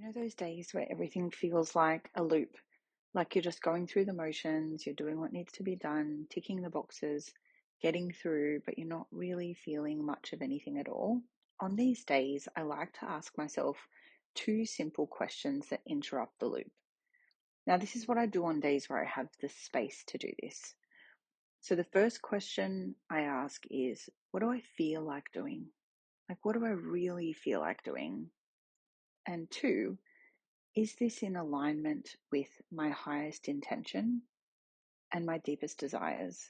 You know those days where everything feels like a loop, like you're just going through the motions, you're doing what needs to be done, ticking the boxes, getting through, but you're not really feeling much of anything at all? On these days, I like to ask myself two simple questions that interrupt the loop. Now, this is what I do on days where I have the space to do this. So, the first question I ask is, what do I feel like doing? Like, what do I really feel like doing? And two, is this in alignment with my highest intention and my deepest desires?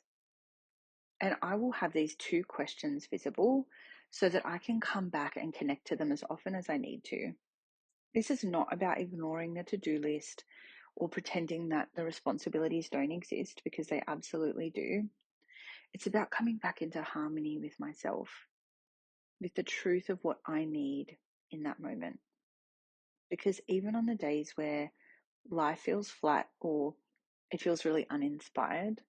And I will have these two questions visible so that I can come back and connect to them as often as I need to. This is not about ignoring the to-do list or pretending that the responsibilities don't exist, because they absolutely do. It's about coming back into harmony with myself, with the truth of what I need in that moment. Because even on the days where life feels flat or it feels really uninspired,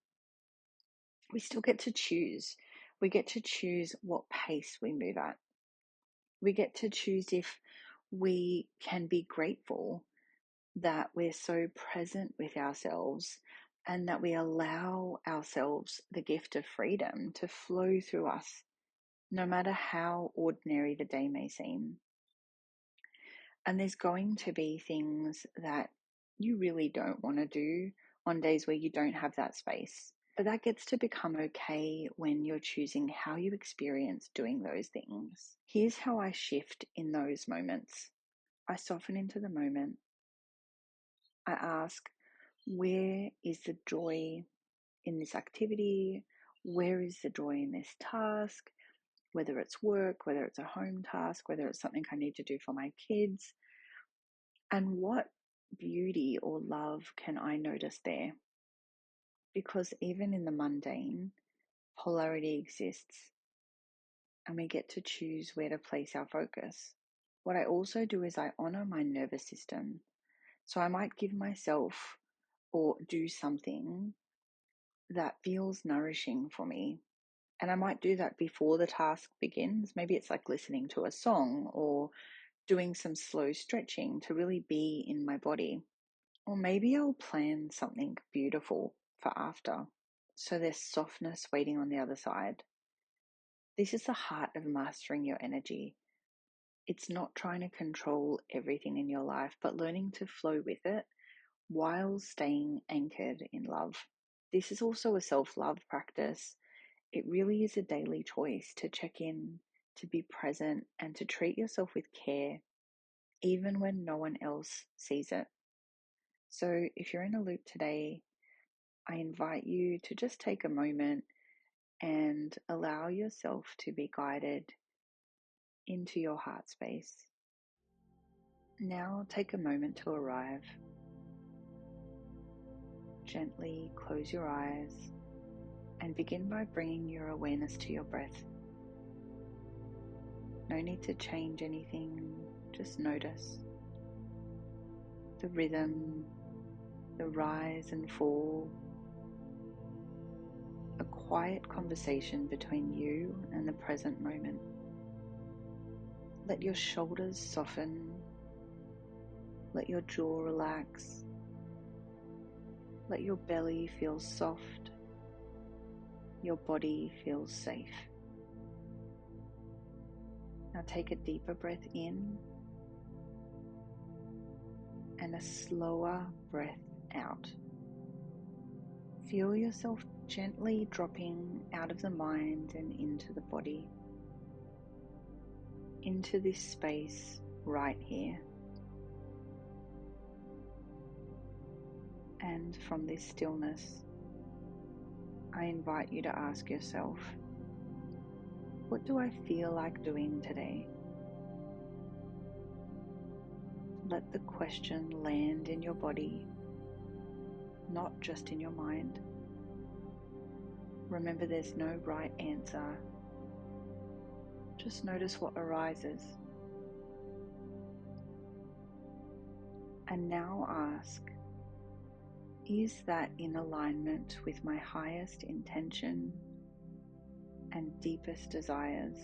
we still get to choose. We get to choose what pace we move at. We get to choose if we can be grateful that we're so present with ourselves and that we allow ourselves the gift of freedom to flow through us, no matter how ordinary the day may seem. And there's going to be things that you really don't want to do on days where you don't have that space. But that gets to become okay when you're choosing how you experience doing those things. Here's how I shift in those moments. I soften into the moment. I ask, where is the joy in this activity? Where is the joy in this task? Whether it's work, whether it's a home task, whether it's something I need to do for my kids. And what beauty or love can I notice there? Because even in the mundane, polarity exists and we get to choose where to place our focus. What I also do is I honor my nervous system. So I might give myself or do something that feels nourishing for me. And I might do that before the task begins. Maybe it's like listening to a song or doing some slow stretching to really be in my body. Or maybe I'll plan something beautiful for after, so there's softness waiting on the other side. This is the heart of mastering your energy. It's not trying to control everything in your life, but learning to flow with it while staying anchored in love. This is also a self-love practice. It really is a daily choice to check in, to be present, and to treat yourself with care, even when no one else sees it. So if you're in a loop today, I invite you to just take a moment and allow yourself to be guided into your heart space. Now take a moment to arrive. Gently close your eyes and begin by bringing your awareness to your breath. No need to change anything, just notice the rhythm, the rise and fall, a quiet conversation between you and the present moment. Let your shoulders soften, let your jaw relax, let your belly feel soft, your body feels safe. Now take a deeper breath in and a slower breath out. Feel yourself gently dropping out of the mind and into the body, into this space right here. And from this stillness, I invite you to ask yourself, what do I feel like doing today? Let the question land in your body, not just in your mind. Remember, there's no right answer. Just notice what arises. And now ask, is that in alignment with my highest intention and deepest desires?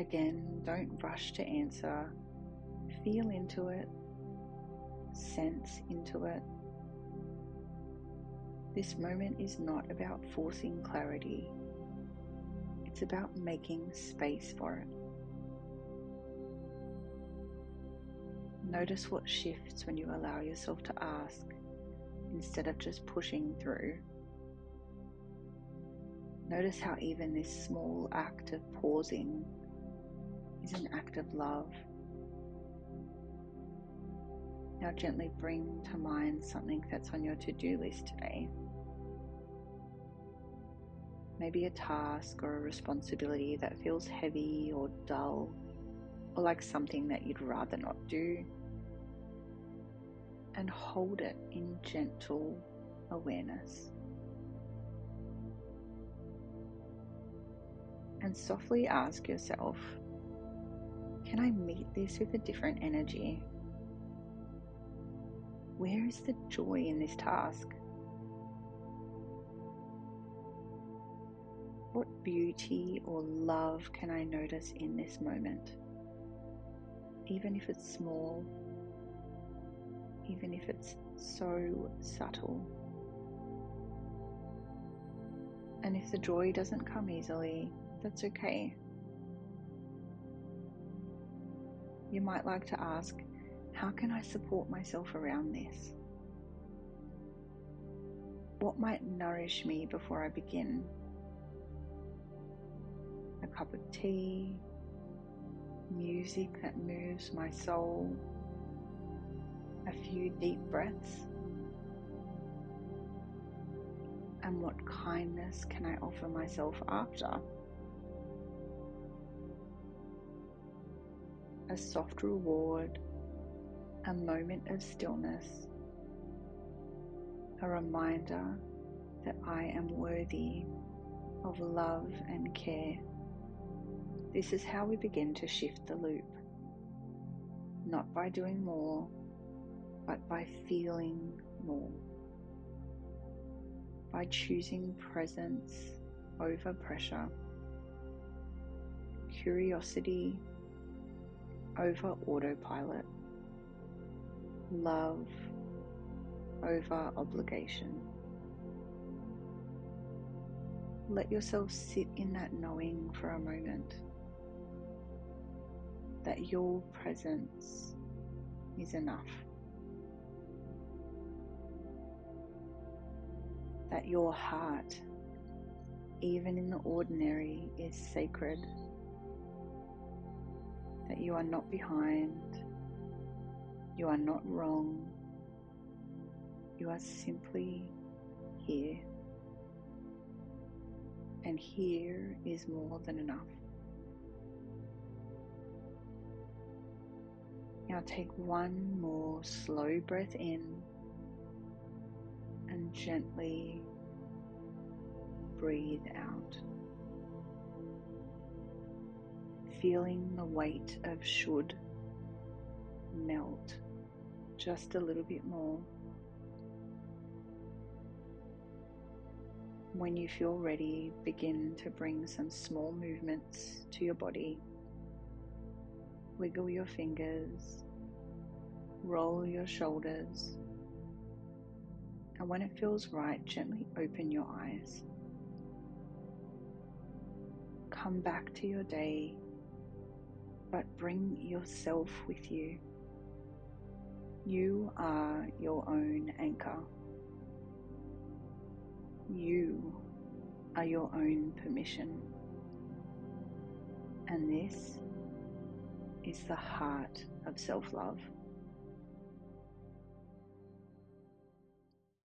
Again, don't rush to answer. Feel into it, sense into it. This moment is not about forcing clarity. It's about making space for it. Notice what shifts when you allow yourself to ask instead of just pushing through. Notice how even this small act of pausing is an act of love. Now gently bring to mind something that's on your to-do list today. Maybe a task or a responsibility that feels heavy or dull, or like something that you'd rather not do. And hold it in gentle awareness. And softly ask yourself, can I meet this with a different energy? Where is the joy in this task? What beauty or love can I notice in this moment? Even if it's small, even if it's so subtle. And if the joy doesn't come easily, that's okay. You might like to ask, how can I support myself around this? What might nourish me before I begin? A cup of tea, music that moves my soul, a few deep breaths? And what kindness can I offer myself after? A soft reward, a moment of stillness, a reminder that I am worthy of love and care. This is how we begin to shift the loop, not by doing more, but by feeling more, by choosing presence over pressure, curiosity over autopilot, love over obligation. Let yourself sit in that knowing for a moment, that your presence is enough, that your heart, even in the ordinary, is sacred, that you are not behind, you are not wrong, you are simply here, and here is more than enough. Now take one more slow breath in and gently breathe out, feeling the weight of should melt just a little bit more. When you feel ready, begin to bring some small movements to your body. Wiggle your fingers, roll your shoulders, and when it feels right, gently open your eyes. Come back to your day, but bring yourself with you. You are your own anchor. You are your own permission. And this is the heart of self-love.